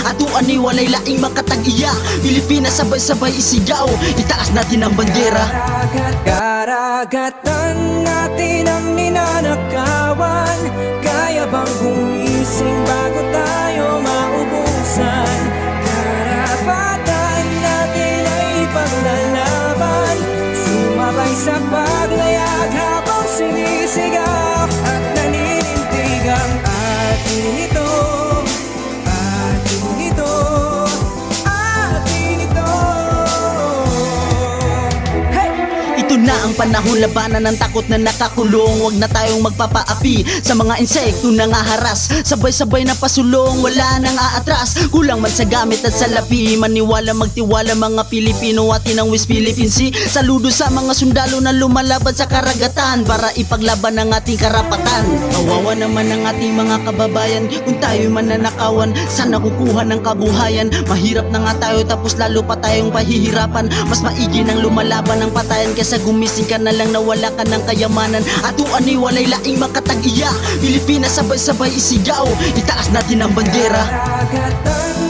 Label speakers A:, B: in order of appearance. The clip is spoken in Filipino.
A: Atuan ni walay laing makatag-iya. Pilipinas sabay-sabay isigaw, itaas natin ang bandera.
B: Karagatan natin ang ninanakawan. Kaya bang gumising bago tayo maubusan? Karapatan natin ay ipaglalaban. Sumabay sa paglayag habang sinisigaw at naninindig ang atin ito, atin ito, atin ito. Hey!
A: Ito na ang panahon, labanan ng takot na nakakulong. Huwag na tayong magpapaapi sa mga insekto na ngaharas. Sabay-sabay na pasulong, wala nang aatras. Kulang man sa gamit at sa lapi, maniwala magtiwala mga Pilipino at inang West Philippine Sea. Saludo sa mga sundalo na lumalaban sa karagatan para ipaglaban ang ating karapatan. Kawawa naman ang ating mga kababayan kung tayo mananakawan. Sana kukuha ng kabuhayan. Mahirap na nga tayo tapos lalo pa tayong pahihirapan. Mas maigi nang lumalaban ng patayan kaysa gumising ka na lang na wala ka ng kayamanan. Atuan ni walay laing makatag-iya. Pilipinas sabay-sabay isigaw, itaas natin ang bandera.
B: Karagatan